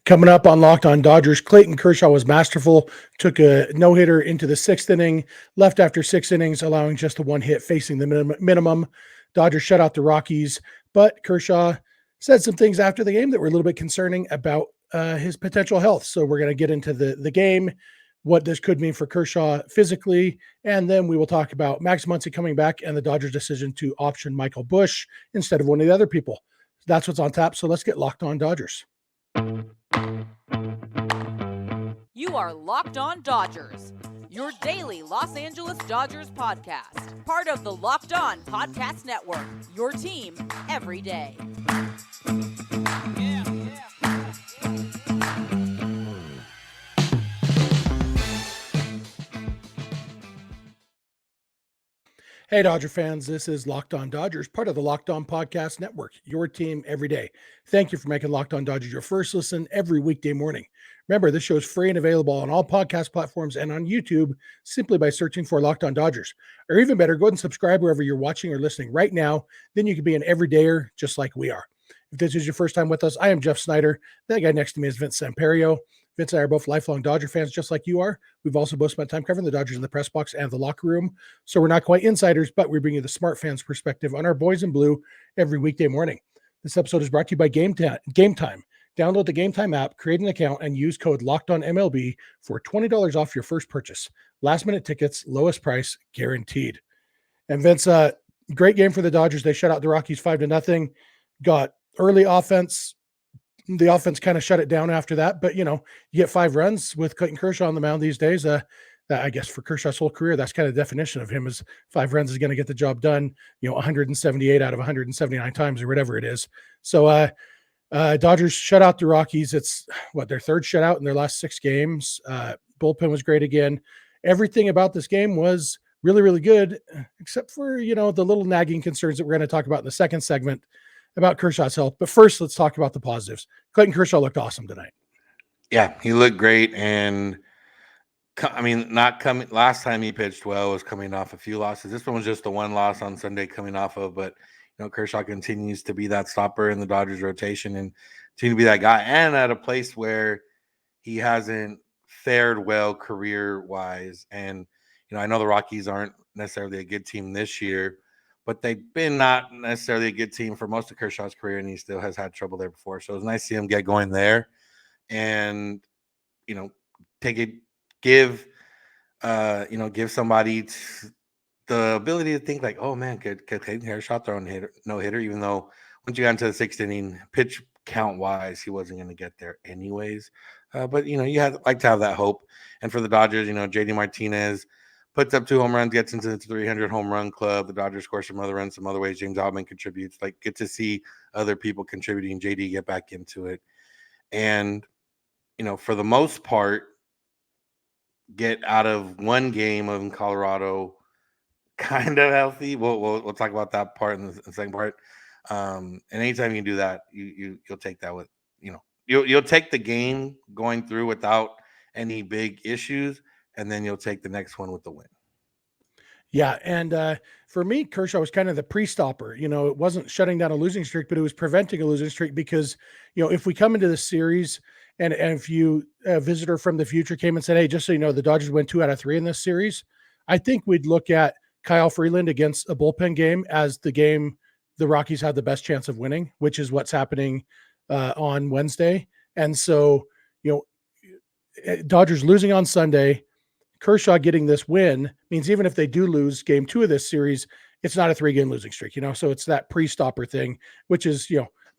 Coming up on Locked On Dodgers, Clayton Kershaw was masterful, took a no-hitter into the sixth inning, left after 6 innings, allowing just the one hit facing the minimum. Dodgers shut out the Rockies, but Kershaw said some things after the game that were a little bit concerning about his potential health. So we're going to get into the game, what this could mean for Kershaw physically, and then we will talk about Max Muncy coming back and the Dodgers' decision to option Michael Busch instead of one of the other people. That's what's on tap, so let's get Locked On Dodgers. You are Locked On Dodgers, your daily Los Angeles Dodgers podcast. Part of the Locked On Podcast Network, your team every day. Hey, Dodger fans, this is Locked On Dodgers, part of the Locked On Podcast Network, your team every day. Thank you for making Locked On Dodgers your first listen every weekday morning. Remember, this show is free and available on all podcast platforms and on YouTube simply by searching for Locked On Dodgers. Or even better, go ahead and subscribe wherever you're watching or listening right now. Then you can be an everydayer just like we are. If this is your first time with us, I am Jeff Snider. That guy next to me is Vince Samperio. Vince and I are both lifelong Dodger fans, just like you are. We've also both spent time covering the Dodgers in the press box and the locker room. So we're not quite insiders, but we bring you the smart fans' perspective on our boys in blue every weekday morning. This episode is brought to you by Game Time. Download the Game Time app, create an account, and use code LOCKEDONMLB for $20 off your first purchase. Last-minute tickets, lowest price, guaranteed. And Vince, great game for the Dodgers. They shut out the Rockies 5-0. Got early offense. The offense kind of shut it down after that, but you get 5 runs with Clayton Kershaw on the mound these days. I guess for Kershaw's whole career, that's kind of the definition of him is 5 runs is going to get the job done, 178 out of 179 times or whatever it is. So Dodgers shut out the Rockies. It's their third shutout in their last 6 games. Bullpen was great again. Everything about this game was really, really good, except for, the little nagging concerns that we're going to talk about in the second segment about Kershaw's health. But first, let's talk about the positives. Clayton Kershaw looked awesome tonight. Yeah, he looked great. And last time he pitched well was coming off a few losses. This one was just the one loss on Sunday coming off of, but Kershaw continues to be that stopper in the Dodgers rotation and continue to be that guy, and at a place where he hasn't fared well career-wise. And, I know the Rockies aren't necessarily a good team this year, but they've been not necessarily a good team for most of Kershaw's career, and he still has had trouble there before. So it's nice to see him get going there and, give somebody the ability to think like, oh man, could Clayton Kershaw throw no hitter, even though once you got into the 6th inning, pitch count wise, he wasn't going to get there anyways. But you like to have that hope. And for the Dodgers, J.D. Martinez puts up 2 home runs, gets into the 300 home run club. The Dodgers score some other runs, some other ways. James Outman contributes. Get to see other people contributing. J.D. get back into it. And, for the most part, get out of one game in Colorado kind of healthy. We'll talk about that part in the second part. And anytime you can do that, you'll take that with, you'll take the game going through without any big issues, and then you'll take the next one with the win. Yeah, and for me, Kershaw was kind of the pre-stopper. It wasn't shutting down a losing streak, but it was preventing a losing streak because, if we come into this series and if a visitor from the future came and said, hey, just so you know, the Dodgers win 2 out of 3 in this series, I think we'd look at Kyle Freeland against a bullpen game as the game the Rockies had the best chance of winning, which is what's happening on Wednesday. And so, Dodgers losing on Sunday, Kershaw getting this win means even if they do lose game 2 of this series, it's not a 3-game losing streak, so it's that pre-stopper thing, which is,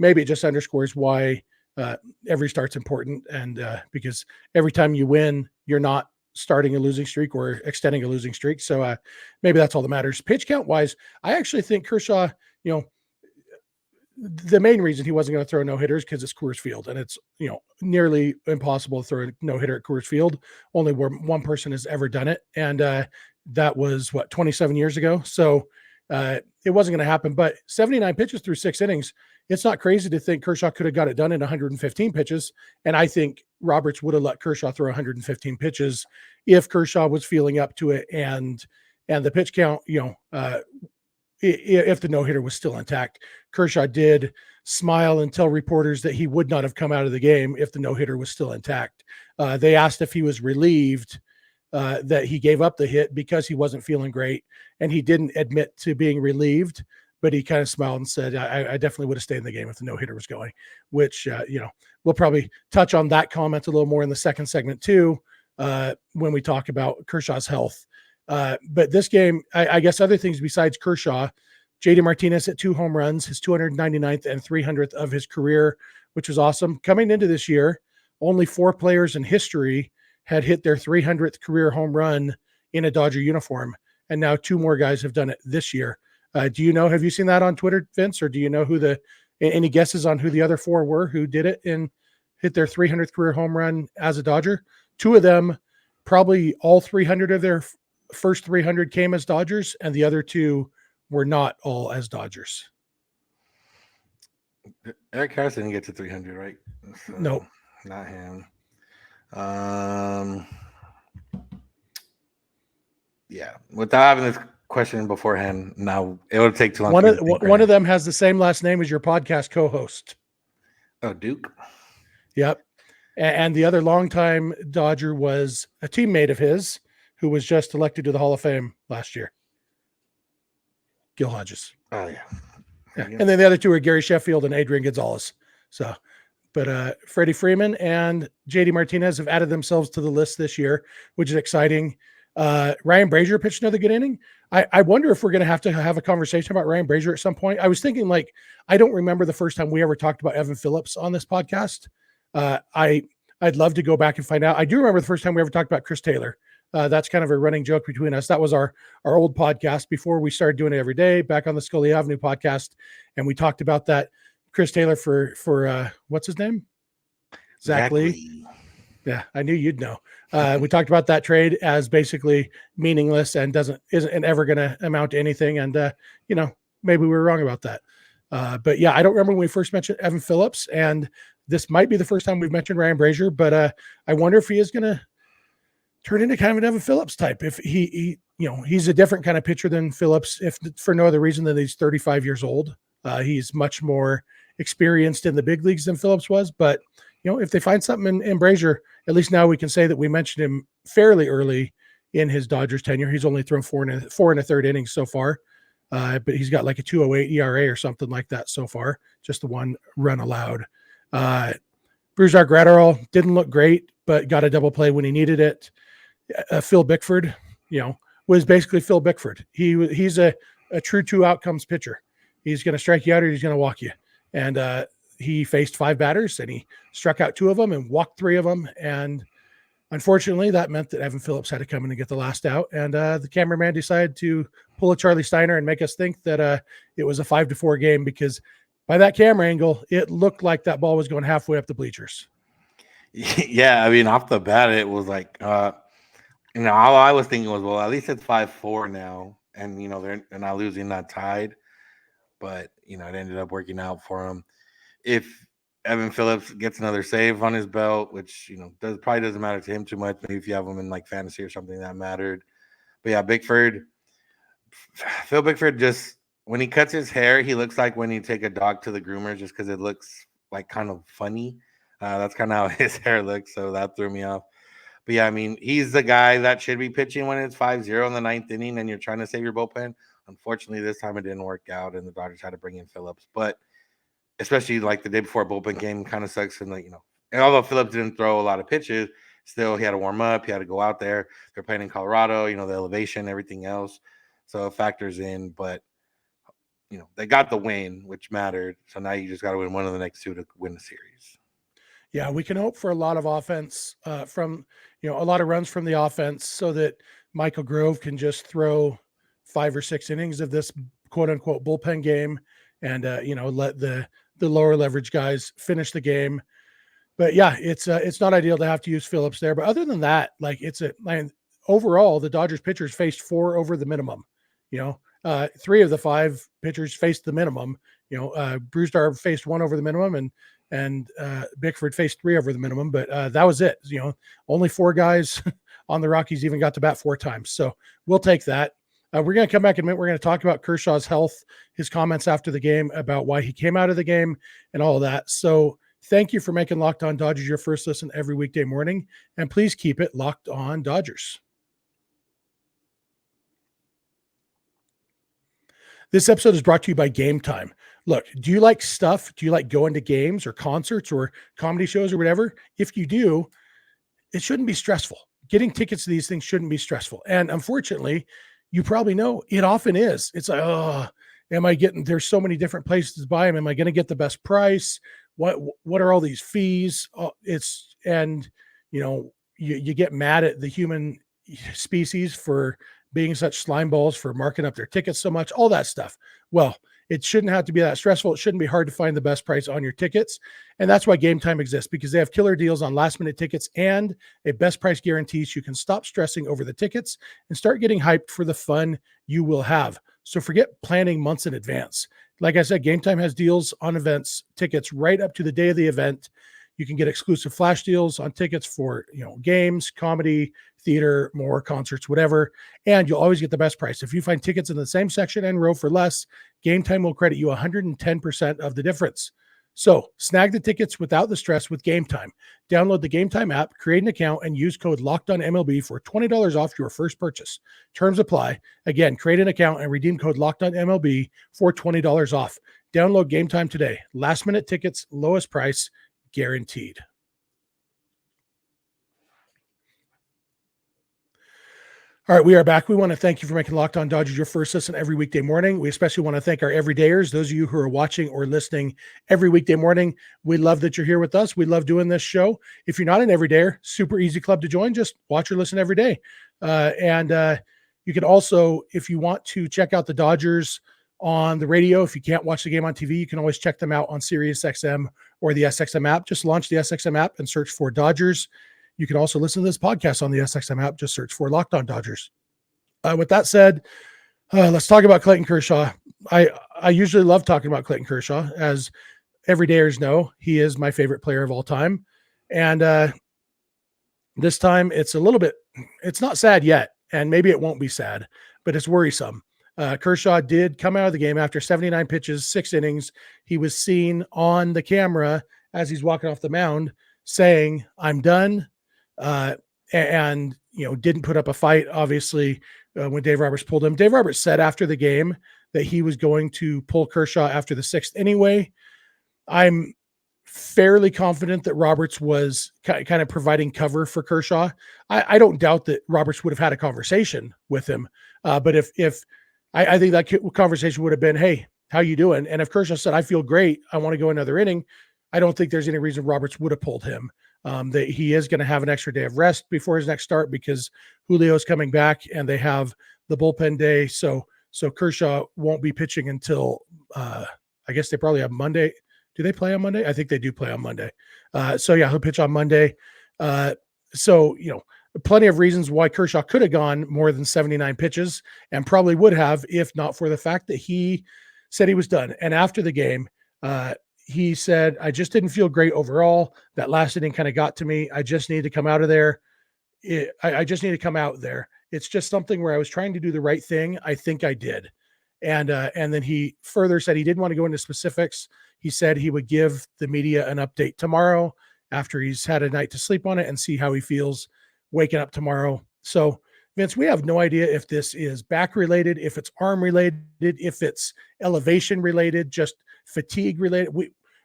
maybe it just underscores why every start's important. And because every time you win, you're not starting a losing streak or extending a losing streak. So maybe that's all that matters. Pitch count wise, I actually think Kershaw, the main reason he wasn't going to throw no hitters because it's Coors Field, and it's nearly impossible to throw a no hitter at Coors Field. Only one person has ever done it, and that was 27 years ago. So it wasn't going to happen. But 79 pitches through 6 innings, it's not crazy to think Kershaw could have got it done in 115 pitches. And I think Roberts would have let Kershaw throw 115 pitches if Kershaw was feeling up to it, and the pitch count, if the no-hitter was still intact. Kershaw did smile and tell reporters that he would not have come out of the game if the no-hitter was still intact. They asked if he was relieved that he gave up the hit because he wasn't feeling great, and he didn't admit to being relieved, but he kind of smiled and said, I definitely would have stayed in the game if the no-hitter was going, which, we'll probably touch on that comment a little more in the second segment too, when we talk about Kershaw's health. But this game, I guess other things besides Kershaw, J.D. Martinez hit 2 home runs, his 299th and 300th of his career, which was awesome. Coming into this year, only 4 players in history had hit their 300th career home run in a Dodger uniform, and now 2 more guys have done it this year. Have you seen that on Twitter, Vince, or do you know any guesses on who the other 4 were who did it and hit their 300th career home run as a Dodger? 2 of them, probably all 300 of their first 300 came as Dodgers, and the other 2 were not all as Dodgers. Eric Harris didn't get to 300, right? So, no, not him. Yeah, without having this question beforehand, now it would take too long. One of them has the same last name as your podcast co-host. Oh, Duke. Yep. And the other longtime Dodger was a teammate of his who was just elected to the Hall of Fame last year. Gil Hodges. Oh, yeah. And then the other 2 are Gary Sheffield and Adrian Gonzalez. So, but Freddie Freeman and J.D. Martinez have added themselves to the list this year, which is exciting. Ryan Brazier pitched another good inning. I wonder if we're going to have a conversation about Ryan Brazier at some point. I was thinking, I don't remember the first time we ever talked about Evan Phillips on this podcast. I'd love to go back and find out. I do remember the first time we ever talked about Chris Taylor. That's kind of a running joke between us. That was our old podcast before we started doing it every day, back on the Scully Avenue podcast. And we talked about that Chris Taylor for what's his name? Zach Lee. Yeah, I knew you'd know. We talked about that trade as basically meaningless and isn't ever going to amount to anything. And, maybe we were wrong about that. But yeah, I don't remember when we first mentioned Evan Phillips, and this might be the first time we've mentioned Ryan Brazier, but I wonder if he is going to turn into kind of an Evan Phillips type. If he's a different kind of pitcher than Phillips, if for no other reason than he's 35 years old. He's much more experienced in the big leagues than Phillips was, but if they find something in Brazier, at least now we can say that we mentioned him fairly early in his Dodgers tenure. He's only thrown 4 and a third innings so far, but he's got like a 2.08 ERA or something like that so far, just the 1 run allowed. Brusdar Graterol didn't look great, but got a double play when he needed it. Phil Bickford, was basically Phil Bickford. He's a true 2 outcomes pitcher. He's going to strike you out or he's going to walk you. And he faced 5 batters and he struck out 2 of them and walked 3 of them. And unfortunately, that meant that Evan Phillips had to come in and get the last out. And the cameraman decided to pull a Charlie Steiner and make us think that it was a 5-4 game, because by that camera angle, it looked like that ball was going halfway up the bleachers. Yeah, I mean, off the bat, it was like, all I was thinking was, well, at least it's 5-4 now, and they're not losing, not tied. But it ended up working out for him. If Evan Phillips gets another save on his belt, which probably doesn't matter to him too much. Maybe if you have him in like fantasy or something, that mattered. But yeah, Phil Bickford, just when he cuts his hair, he looks like when you take a dog to the groomer, just because it looks like kind of funny. That's kind of how his hair looks, so that threw me off. But yeah, I mean, he's the guy that should be pitching when it's 5-0 in the 9th inning and you're trying to save your bullpen. Unfortunately, this time it didn't work out, and the Dodgers had to bring in Phillips. But especially like the day before bullpen game kind of sucks. And and although Phillips didn't throw a lot of pitches, still he had to warm up. He had to go out there. They're playing in Colorado, the elevation, everything else. So it factors in. But, they got the win, which mattered. So now you just got to win one of the next 2 to win the series. Yeah, we can hope for a lot of offense from, a lot of runs from the offense, so that Michael Grove can just throw 5 or 6 innings of this quote unquote bullpen game and, let the lower leverage guys finish the game. But yeah, it's not ideal to have to use Phillips there. But other than that, overall, the Dodgers pitchers faced 4 over the minimum. 3 of the 5 pitchers faced the minimum. Brusdar faced 1 over the minimum, and Bickford faced 3 over the minimum. But that was it. Only 4 guys on the Rockies even got to bat 4 times. So we'll take that. We're going to come back in a minute. We're going to talk about Kershaw's health, his comments after the game about why he came out of the game and all of that. So thank you for making Locked On Dodgers your first listen every weekday morning. And please keep it Locked On Dodgers. This episode is brought to you by Game Time. Look, do you like stuff? Do you like going to games or concerts or comedy shows or whatever? If you do, it shouldn't be stressful. Getting tickets to these things shouldn't be stressful. And unfortunately, you probably know it often is. It's like, oh, there's so many different places to buy them. Am I going to get the best price? What are all these fees? You get mad at the human species for being such slime balls, for marking up their tickets so much, all that stuff. Well, it shouldn't have to be that stressful. It shouldn't be hard to find the best price on your tickets. And that's why Game Time exists, because they have killer deals on last minute tickets and a best price guarantee. So you can stop stressing over the tickets and start getting hyped for the fun you will have. So forget planning months in advance. Like I said, Game Time has deals on events, tickets right up to the day of the event. You can get exclusive flash deals on tickets for, games, comedy, theater, more concerts, whatever. And you'll always get the best price. If you find tickets in the same section and row for less, Game Time will credit you 110% of the difference. So snag the tickets without the stress with Game Time. Download the Game Time app, create an account, and use code LOCKEDONMLB for $20 off your first purchase. Terms apply. Again, create an account and redeem code LOCKEDONMLB for $20 off. Download Game Time today. Last minute tickets, lowest price, guaranteed. All right, we are back. We want to thank you for making Locked On Dodgers your first listen every weekday morning. We especially want to thank our everydayers, those of you who are watching or listening every weekday morning. We love that you're here with us. We love doing this show. If you're not an everydayer, super easy club to join. Just watch or listen every day. You can also, if you want to check out the Dodgers on the radio, if you can't watch the game on TV, you can always check them out on Sirius XM or the SXM app. Just launch the SXM app and search for Dodgers. You can also listen to this podcast on the SXM app. Just search for Locked On Dodgers. With that said, let's talk about Clayton Kershaw. I usually love talking about Clayton Kershaw. As everydayers know, he is my favorite player of all time. And this time it's not sad yet, and maybe it won't be sad, but it's worrisome. Kershaw did come out of the game after 79 pitches, 6 innings. He was seen on the camera as he's walking off the mound saying, "I'm done." And didn't put up a fight, obviously, when Dave Roberts pulled him. Dave Roberts said after the game that he was going to pull Kershaw after the 6th anyway. I'm fairly confident that Roberts was kind of providing cover for Kershaw. I don't doubt that Roberts would have had a conversation with him. But I think that conversation would have been, "Hey, how you doing?" And if Kershaw said, "I feel great, I want to go another inning," I don't think there's any reason Roberts would have pulled him. That he is going to have an extra day of rest before his next start because Julio's coming back and they have the bullpen day. So Kershaw won't be pitching until I guess they probably have Monday. Do they play on Monday? I think they do play on Monday. He'll pitch on Monday. Plenty of reasons why Kershaw could have gone more than 79 pitches and probably would have, if not for the fact that he said he was done. And after the game, he said, "I just didn't feel great overall. That last inning kind of got to me. I just need to come out of there. I just need to come out there. It's just something where I was trying to do the right thing. I think I did." And then he further said he didn't want to go into specifics. He said he would give the media an update tomorrow after he's had a night to sleep on it and see how he feels waking up tomorrow. So, Vince, we have no idea if this is back related, if it's arm related, if it's elevation related, just fatigue related.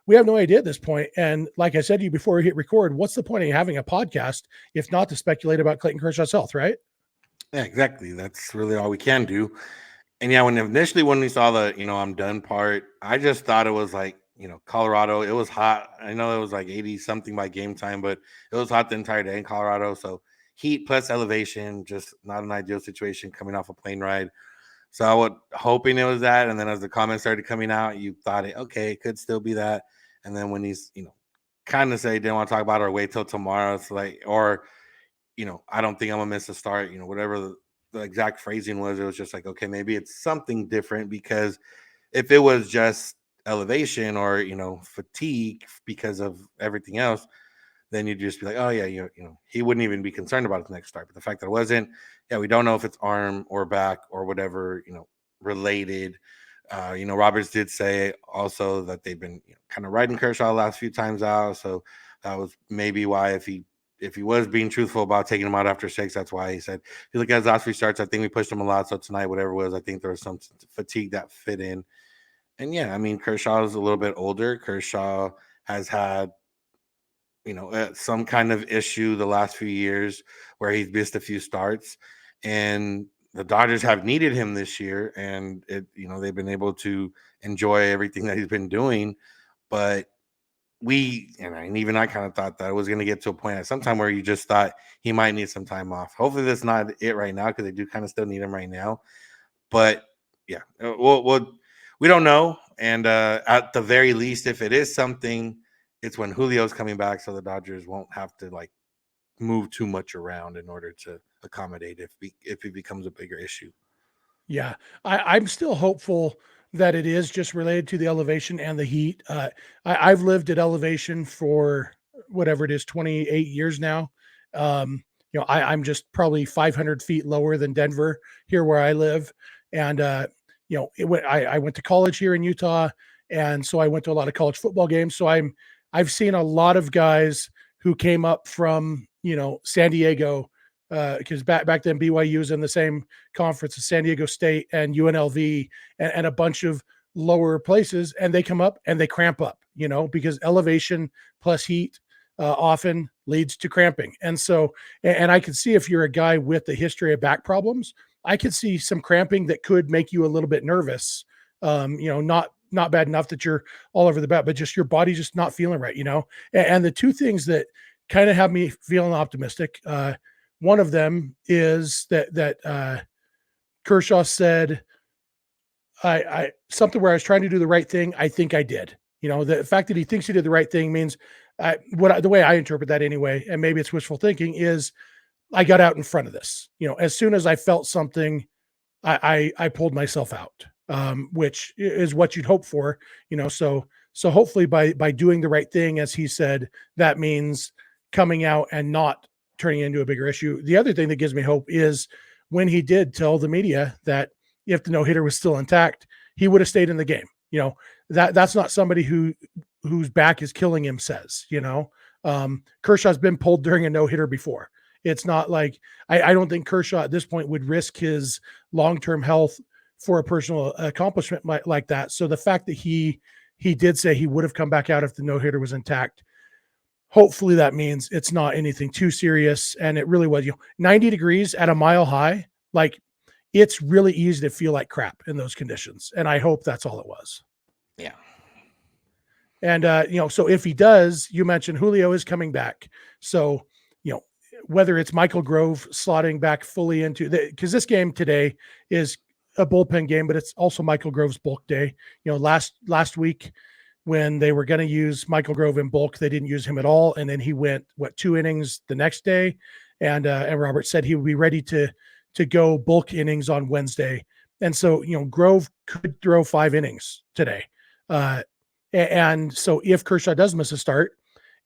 We have no idea at this point. And like I said to you before we hit record, what's the point of having a podcast if not to speculate about Clayton Kershaw's health, right? Yeah, exactly. That's really all we can do. And yeah, when we saw the, I'm done part, I just thought it was like, Colorado. It was hot. I know it was like 80 something by game time, but it was hot the entire day in Colorado. So heat plus elevation, just not an ideal situation coming off a plane ride. So I was hoping it was that. And then as the comments started coming out, you thought it could still be that. And then when he's, kind of say didn't want to talk about it or wait till tomorrow, it's like, or, I don't think I'm gonna miss a start, whatever the exact phrasing was, it was just like, okay, maybe it's something different, because if it was just elevation or, fatigue because of everything else, then you'd just be like, oh yeah, you know, he wouldn't even be concerned about his next start. But the fact that it wasn't, yeah, we don't know if it's arm or back or whatever, you know, related. You know, Roberts did say also that they've been, you know, kind of riding Kershaw the last few times out, so that was maybe why if he was being truthful about taking him out after 6, that's why he said, if you look at his last few starts, I think we pushed him a lot. So tonight, whatever it was, I think there was some fatigue that fit in. And yeah, I mean, Kershaw is a little bit older. Kershaw has had, you know, some kind of issue the last few years where he's missed a few starts. And the Dodgers have needed him this year. And, you know, they've been able to enjoy everything that he's been doing. But and even I kind of thought that it was going to get to a point at some time where you just thought he might need some time off. Hopefully that's not it right now, because they do kind of still need him right now. But yeah, we don't know. And at the very least, if it is something, it's when Julio's coming back, so the Dodgers won't have to like move too much around in order to accommodate if it becomes a bigger issue. Yeah, I'm still hopeful that it is just related to the elevation and the heat. I've lived at elevation for whatever it is, 28 years now. You know, I'm just probably 500 feet lower than Denver here where I live. And, you know, I went to college here in Utah. And so I went to a lot of college football games. So I've seen a lot of guys who came up from, you know, San Diego, because back then BYU was in the same conference as San Diego State and UNLV and a bunch of lower places, and they come up and they cramp up, you know, because elevation plus heat often leads to cramping. And so, and I could see if you're a guy with a history of back problems, I could see some cramping that could make you a little bit nervous. You know, not bad enough that you're all over the bat, but just your body's just not feeling right, you know. And the two things that kind of have me feeling optimistic, one of them is that Kershaw said, I something where I was trying to do the right thing. I think I did. You know, the fact that he thinks he did the right thing means the way I interpret that anyway, and maybe it's wishful thinking, is I got out in front of this. You know, as soon as I felt something, I pulled myself out, which is what you'd hope for. You know, so hopefully by doing the right thing, as he said, that means coming out and not turning into a bigger issue. The other thing that gives me hope is when he did tell the media that if the no-hitter was still intact, he would have stayed in the game. You know, that's not somebody whose back is killing him says, you know. Kershaw's been pulled during a no-hitter before. It's not like I don't think Kershaw at this point would risk his long-term health for a personal accomplishment like that. So the fact that he did say he would have come back out if the no-hitter was intact, hopefully that means it's not anything too serious. And it really was, you know, 90 degrees at a mile high. Like, it's really easy to feel like crap in those conditions. And I hope that's all it was. Yeah. And, you know, so if he does, you mentioned Julio is coming back. So, you know, whether it's Michael Grove slotting back fully into because this game today is a bullpen game, but it's also Michael Grove's bulk day. You know, last week, when they were going to use Michael Grove in bulk, they didn't use him at all. And then he went, 2 innings the next day. And Robert said he would be ready to go bulk innings on Wednesday. And so, you know, Grove could throw 5 innings today. And so if Kershaw does miss a start,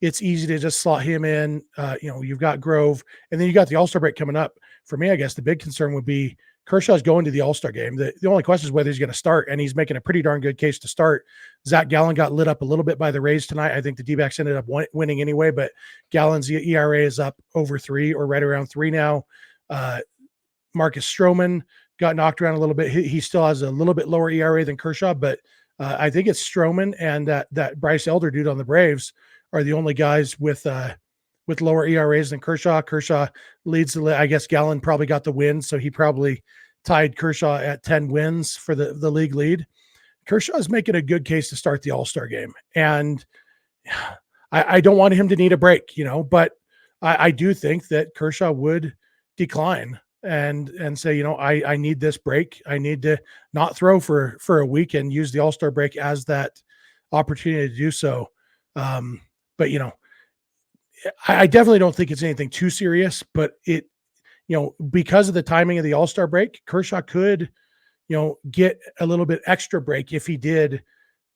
it's easy to just slot him in. You know, you've got Grove, and then you got the All-Star break coming up. For me, I guess the big concern would be Kershaw's going to the All-Star game. The only question is whether he's going to start, and he's making a pretty darn good case to start. Zach Gallen got lit up a little bit by the Rays tonight. I think the D-backs ended up winning anyway, but Gallen's ERA is up over 3 or right around 3 now. Marcus Stroman got knocked around a little bit. He still has a little bit lower ERA than Kershaw, but I think it's Stroman and that Bryce Elder dude on the Braves are the only guys with lower ERAs than Kershaw. Kershaw leads the, I guess Gallen probably got the win, so he probably tied Kershaw at 10 wins for the league lead. Kershaw is making a good case to start the All-Star game, and I don't want him to need a break, you know, but I do think that Kershaw would decline and say, you know, I need this break. I need to not throw for a week and use the All-Star break as that opportunity to do so. But, you know, I definitely don't think it's anything too serious, but it, you know, because of the timing of the All-Star break, Kershaw could, you know, get a little bit extra break if he did.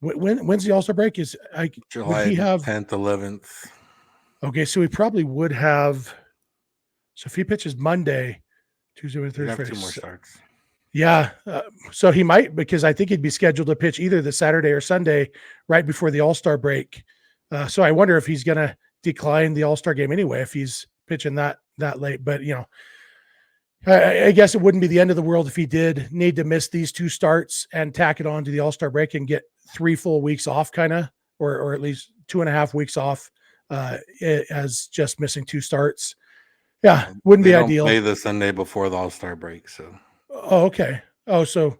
When's the All-Star break? Is July 10th, 11th. Okay, so he probably would have. So if he pitches Monday, Tuesday, Wednesday, He'd have Thursday, 2 more Friday. starts. Yeah. So he might, because I think he'd be scheduled to pitch either the Saturday or Sunday right before the All-Star break. So I wonder if he's going to decline the All-Star game anyway, if he's pitching that late. But, I guess it wouldn't be the end of the world if he did need to miss these 2 starts and tack it on to the All-Star break and get 3 full weeks off, kind of, or at least 2.5 weeks off as just missing 2 starts. Yeah, wouldn't They be don't ideal. play the Sunday before the All-Star break, so. Oh, okay. Oh, so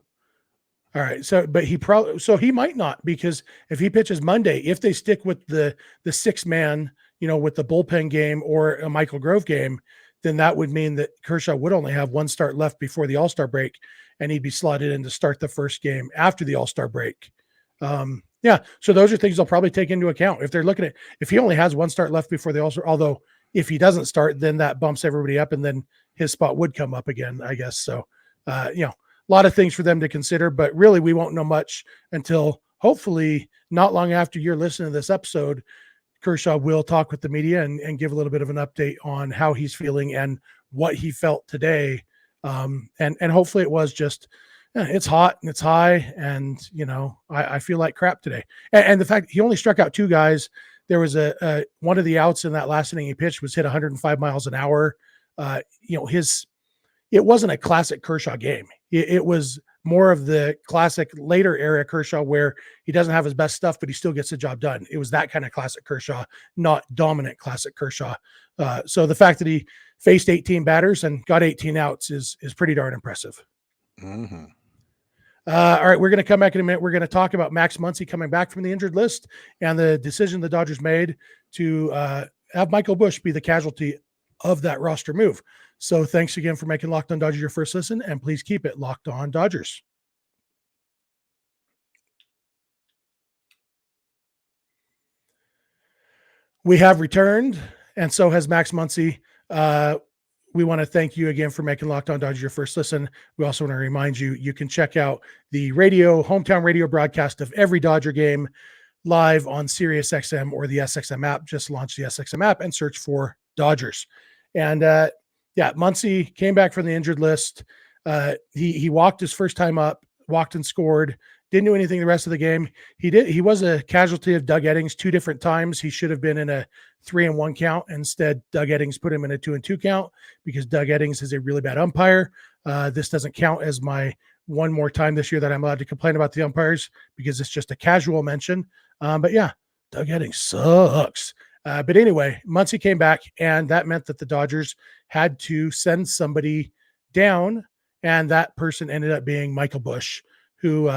all right. So, but he might not, because if he pitches Monday, if they stick with the 6-man, with the bullpen game or a Michael Grove game, then that would mean that Kershaw would only have 1 start left before the All-Star break, and he'd be slotted in to start the first game after the All-Star break. Yeah. So those are things they'll probably take into account if they're looking at, if he only has 1 start left before the All-Star, although if he doesn't start, then that bumps everybody up and then his spot would come up again, I guess. So, a lot of things for them to consider, but really we won't know much until hopefully not long after you're listening to this episode. Kershaw will talk with the media and give a little bit of an update on how he's feeling and what he felt today. And hopefully it was just, it's hot and it's high, and I feel like crap today. And the fact he only struck out 2 guys. There was a one of the outs in that last inning he pitched was hit 105 miles an hour. It wasn't a classic Kershaw game. It was more of the classic later era Kershaw where he doesn't have his best stuff, but he still gets the job done. It was that kind of classic Kershaw, not dominant classic Kershaw. So the fact that he faced 18 batters and got 18 outs is pretty darn impressive. Mm-hmm. All right, we're going to come back in a minute. We're going to talk about Max Muncy coming back from the injured list and the decision the Dodgers made to have Michael Busch be the casualty of that roster move. So thanks again for making Locked On Dodgers your first listen, and please keep it Locked On Dodgers. We have returned, and so has Max Muncy. We want to thank you again for making Locked On Dodgers your first listen. We also want to remind you, you can check out the hometown radio broadcast of every Dodger game live on Sirius XM or the SXM app. Just launch the SXM app and search for Dodgers. And Muncy came back from the injured list. He walked his first time up, walked and scored. Didn't do anything the rest of the game. He was a casualty of Doug Eddings 2 different times. He should have been in a 3-1 count. Instead, Doug Eddings put him in a 2-2 count because Doug Eddings is a really bad umpire. This doesn't count as my one more time this year that I'm allowed to complain about the umpires because it's just a casual mention. But yeah, Doug Eddings sucks. But anyway, Muncy came back, and that meant that the Dodgers had to send somebody down, and that person ended up being Michael Busch, who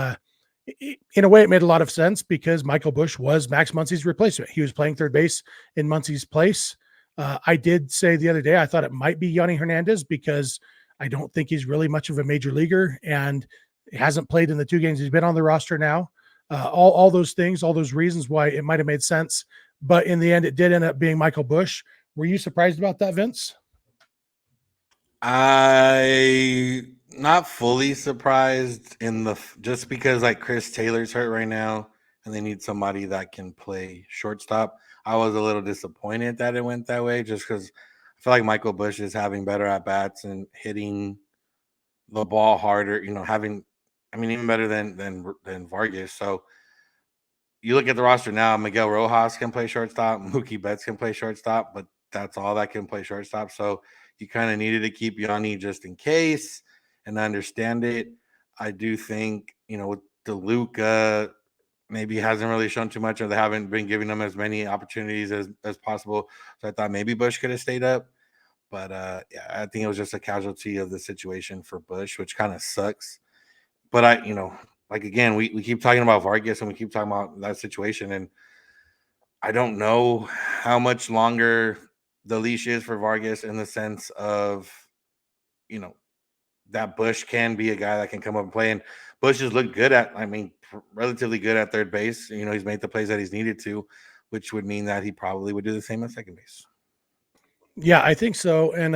in a way it made a lot of sense because Michael Busch was Max Muncy's replacement. He was playing third base in Muncy's place. I did say the other day I thought it might be Yonny Hernandez because I don't think he's really much of a major leaguer and hasn't played in the 2 games he's been on the roster now. All those things, all those reasons why it might have made sense. But in the end, it did end up being Michael Busch. Were you surprised about that, Vince? I not fully surprised just because like Chris Taylor's hurt right now and they need somebody that can play shortstop. I was a little disappointed that it went that way just because I feel like Michael Busch is having better at bats and hitting the ball harder, even better than Vargas. So you look at the roster now, Miguel Rojas can play shortstop, Mookie Betts can play shortstop, but that's all that can play shortstop. So you kind of needed to keep Yanni just in case, and I understand it. I do think, with DeLuca, maybe hasn't really shown too much, or they haven't been giving him as many opportunities as possible. So I thought maybe Busch could have stayed up. But I think it was just a casualty of the situation for Busch, which kind of sucks. But again, we keep talking about Vargas and we keep talking about that situation, and I don't know how much longer the leash is for Vargas in the sense of, that Busch can be a guy that can come up and play. And Busch has looked relatively good at third base. He's made the plays that he's needed to, which would mean that he probably would do the same at second base. Yeah, I think so. And,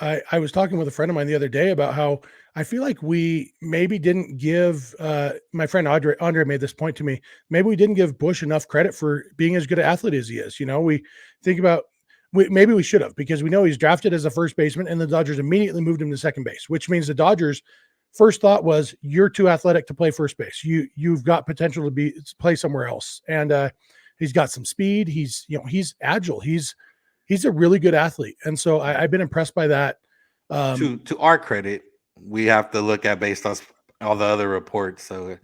I was talking with a friend of mine the other day about how I feel like we maybe didn't give my friend Andre made this point to me. Maybe we didn't give Busch enough credit for being as good an athlete as he is. We think about maybe we should have, because we know he's drafted as a first baseman and the Dodgers immediately moved him to second base, which means the Dodgers first thought was, you're too athletic to play first base. You've got potential to play somewhere else. And he's got some speed. He's agile. He's a really good athlete. And so I've been impressed by that. To our credit, we have to look at based on all the other reports. So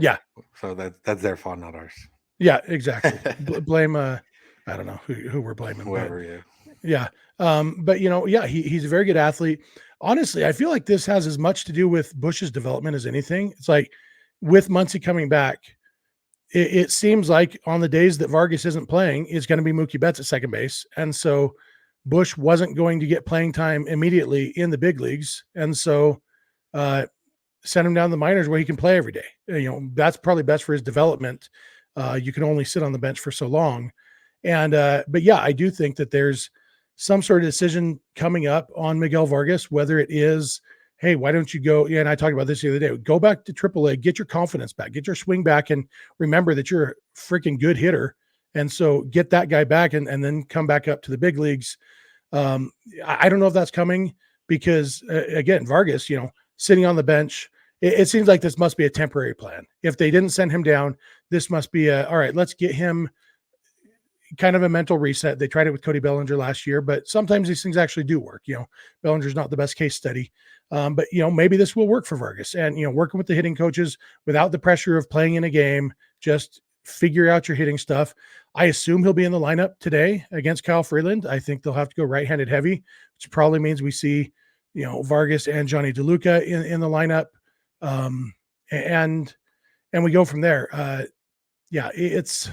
that's their fault, not ours. Yeah, exactly. Blame I don't know who we're blaming. Whoever, but he's a very good athlete. Honestly, I feel like this has as much to do with Busch's development as anything. It's like with Muncie coming back, it seems like on the days that Vargas isn't playing, it's going to be Mookie Betts at second base. And so Busch wasn't going to get playing time immediately in the big leagues. And so send him down the minors where he can play every day. That's probably best for his development. You can only sit on the bench for so long. And, but yeah, I do think that there's some sort of decision coming up on Miguel Vargas, whether it is, hey, why don't you go? Yeah. And I talked about this the other day, go back to AAA, get your confidence back, get your swing back, and remember that you're a freaking good hitter. And so get that guy back and then come back up to the big leagues. I don't know if that's coming because again, Vargas, sitting on the bench, it seems like this must be a temporary plan. If they didn't send him down, this must be all right, let's get him kind of a mental reset. They tried it with Cody Bellinger last year, but sometimes these things actually do work. Bellinger's not the best case study. But maybe this will work for Vargas, and, working with the hitting coaches without the pressure of playing in a game, just figure out your hitting stuff. I assume he'll be in the lineup today against Kyle Freeland. I think they'll have to go right-handed heavy, which probably means we see, Vargas and Johnny DeLuca in the lineup. And we go from there. It's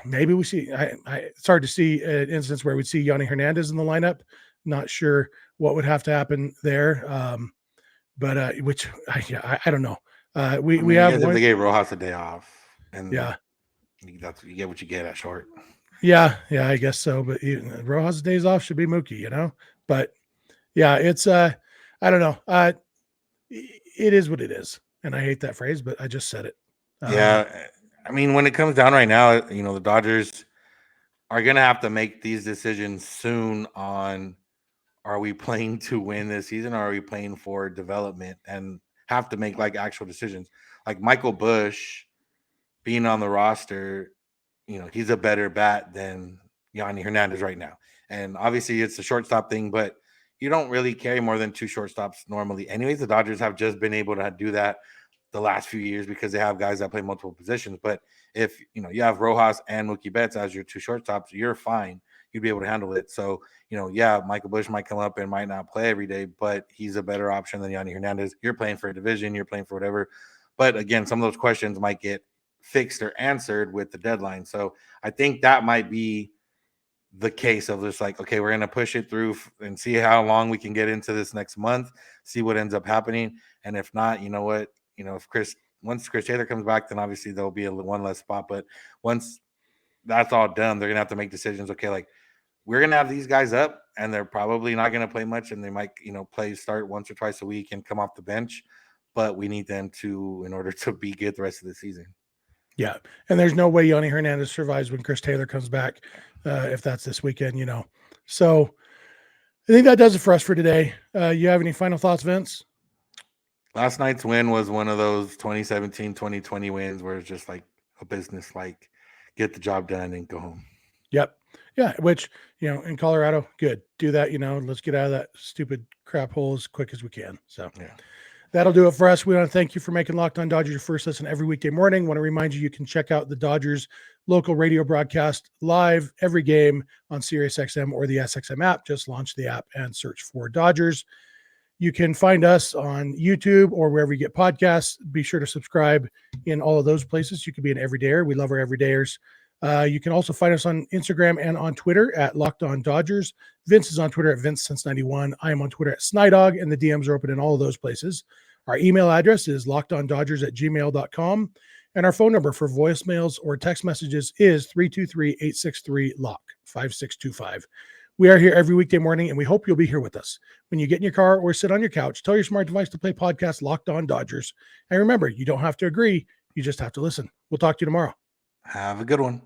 maybe we see, it's hard to see an instance where we'd see Yonny Hernandez in the lineup. Not sure what would have to happen there. But which I don't know. We have if they gave Rojas a day off, and you get what you get at short. Yeah, I guess so. But Rojas' days off should be Mookie, but yeah, it's I don't know. It is what it is. And I hate that phrase, but I just said it. I mean, when it comes down right now, the Dodgers are going to have to make these decisions soon on, are we playing to win this season, or are we playing for development, and have to make like actual decisions. Like Michael Busch being on the roster, he's a better bat than Yonny Hernandez right now. And obviously it's a shortstop thing, but you don't really carry more than two shortstops normally. Anyways, the Dodgers have just been able to do that the last few years because they have guys that play multiple positions. But if you have Rojas and Mookie Betts as your two shortstops, you're fine. You'd be able to handle it. So, Michael Busch might come up and might not play every day, but he's a better option than Yonny Hernandez. You're playing for a division, you're playing for whatever. But again, some of those questions might get fixed or answered with the deadline. So I think that might be the case of just like, okay, we're going to push it through and see how long we can get into this next month, see what ends up happening. And if not, if once Chris Taylor comes back, then obviously there'll be one less spot. But once that's all done, they're going to have to make decisions. Okay, like we're going to have these guys up and they're probably not going to play much, and they might, start once or twice a week and come off the bench, but we need them in order to be good the rest of the season. Yeah. And there's no way Yonny Hernandez survives when Chris Taylor comes back, if that's this weekend, So I think that does it for us for today. You have any final thoughts, Vince? Last night's win was one of those 2017, 2020 wins where it's just like a business, like get the job done and go home. Yep. Yeah. Which, in Colorado, good. Do that, let's get out of that stupid crap hole as quick as we can. So that'll do it for us. We want to thank you for making Locked On Dodgers your first listen every weekday morning. Want to remind you can check out the Dodgers local radio broadcast live every game on SiriusXM or the SXM app. Just launch the app and search for Dodgers. You can find us on YouTube or wherever you get podcasts. Be sure to subscribe in all of those places. You can be an everydayer. We love our everydayers. You can also find us on Instagram and on Twitter at Locked On Dodgers. Vince is on Twitter at VinceSense91. I am on Twitter at Snidog, and the DMs are open in all of those places. Our email address is lockedondodgers@gmail.com, and our phone number for voicemails or text messages is 323-863-LOCK, 5625. We are here every weekday morning, and we hope you'll be here with us. When you get in your car or sit on your couch, tell your smart device to play podcast Locked On Dodgers. And remember, you don't have to agree. You just have to listen. We'll talk to you tomorrow. Have a good one.